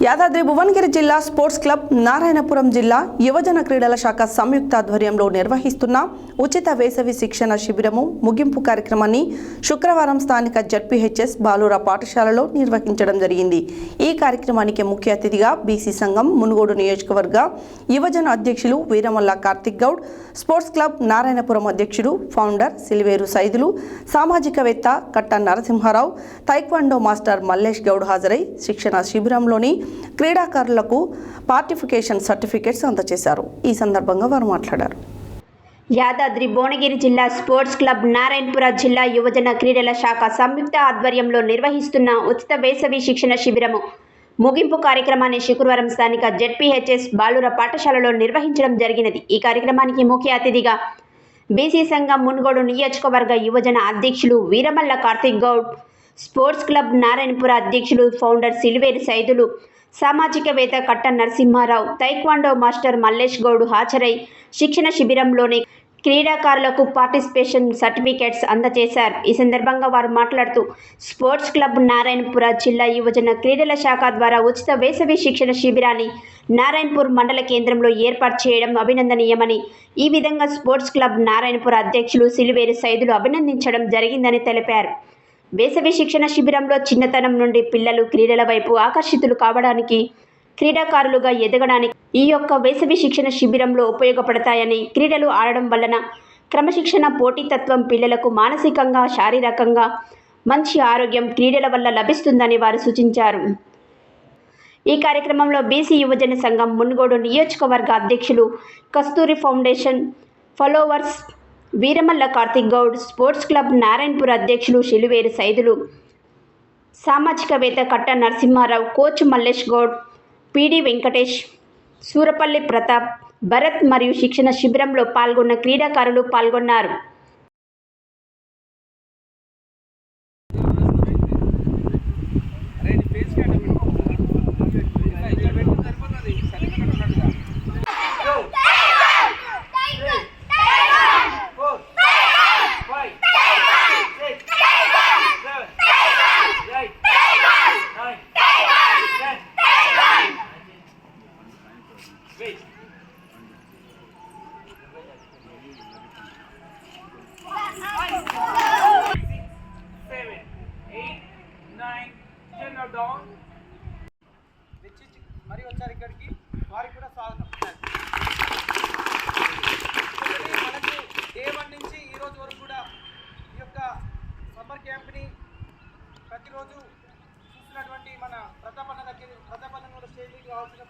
యాదాద్రి భువనగిరి జిల్లా sports club Narayanapuram జిల్లా యువజన క్రీడల శాఖ సంయుక్త ఆధ్వర్యంలో నిర్వహిస్తున్న ఉచిత వేసవి శిక్షణ శిబిరము ముగింపు కార్యక్రమాన్ని శుక్రవారం స్థానిక జడ్పీహెచ్ఎస్ బాలూరా పాఠశాలలో నిర్వహించడం జరిగింది. ఈ కార్యక్రమానికి ముఖ్య అతిథిగా బీసీ సంఘం మునుగోడు నియోజకవర్గ యువజన అధ్యక్షులు వీరమల్ల కార్తిక్ గౌడ్, స్పోర్ట్స్ క్లబ్ నారాయణపురం అధ్యక్షుడు ఫౌండర్ సిలివేరు సైదులు, సామాజికవేత్త కట్ట నరసింహారావు, తైక్వాండో మాస్టర్ మల్లేష్ గౌడ్ హాజరై శిక్షణ శిబిరంలోని క్రీడాకారులకు పార్టిఫికేషన్ సర్టిఫికేట్స్ అందజేశారు. ఈ సందర్భంగా వారు మాట్లాడారు. యాదాద్రి భువనగిరి జిల్లా స్పోర్ట్స్ క్లబ్ నారాయణపుర జిల్లా యువజన క్రీడల శాఖ సంయుక్త ఆధ్వర్యంలో నిర్వహిస్తున్న ఉచిత వేసవి శిక్షణ శిబిరము ముగింపు కార్యక్రమాన్ని శుక్రవారం స్థానిక జడ్పీహెచ్ఎస్ బాలూరా పాఠశాలలో నిర్వహించడం జరిగినది. ఈ కార్యక్రమానికి ముఖ్య అతిథిగా బీసీ సంఘం మునుగోడు నియోజకవర్గ యువజన అధ్యక్షులు వీరమల్ల కార్తిక్ గౌడ్, స్పోర్ట్స్ క్లబ్ నారాయణపుర అధ్యక్షులు ఫౌండర్ సిలివేరు సైదులు, సామాజికవేత్త కట్ట నరసింహారావు, తైక్వాండో మాస్టర్ మల్లేష్ గౌడ్ హాజరై శిక్షణ శిబిరంలోని క్రీడాకారులకు పార్టిసిపేషన్ సర్టిఫికేట్స్ అందజేశారు. ఈ సందర్భంగా వారు మాట్లాడుతూ స్పోర్ట్స్ క్లబ్ నారాయణపుర జిల్లా యువజన క్రీడల శాఖ ద్వారా ఉచిత వేసవి శిక్షణ శిబిరాన్ని నారాయణపూర్ మండల కేంద్రంలో ఏర్పాటు చేయడం అభినందనీయమని, ఈ విధంగా స్పోర్ట్స్ క్లబ్ నారాయణపుర అధ్యక్షులు సిలివేరు సైదులు అభినందించడం జరిగిందని తెలిపారు. వేసవి శిక్షణ శిబిరంలో చిన్నతనం నుండి పిల్లలు క్రీడల వైపు ఆకర్షితులు కావడానికి, క్రీడాకారులుగా ఎదగడానికి ఈ యొక్క వేసవి శిక్షణ శిబిరంలో ఉపయోగపడతాయని, క్రీడలు ఆడడం వలన క్రమశిక్షణ, పోటీతత్వం, పిల్లలకు మానసికంగా, శారీరకంగా మంచి ఆరోగ్యం క్రీడల వల్ల లభిస్తుందని వారు సూచించారు. ఈ కార్యక్రమంలో బీసీ యువజన సంఘం మునుగోడు నియోజకవర్గ అధ్యక్షులు Kasturi foundation followers Veeramalla Karthik Goud, sports club Narayanpur అధ్యక్షులు సిలివేరు సైదులు, సామాజికవేత్త కట్ట నరసింహారావు, కోచ్ మల్లేష్ గౌడ్, పీడి వెంకటేష్, సూరపల్లి ప్రతాప్, భరత్ మరియు శిక్షణ శిబిరంలో పాల్గొన్న క్రీడాకారులు పాల్గొన్నారు. మరి వచ్చారు ఇక్కడికి, వారికి కూడా స్వాగతం. మనకు డే 1 నుంచి ఈ రోజు వరకు కూడా ఈ యొక్క సమ్మర్ క్యాంప్ని ప్రతిరోజు చూసినటువంటి మన ప్రతాపన్న కూడా స్టేజ్కి కావాల్సిన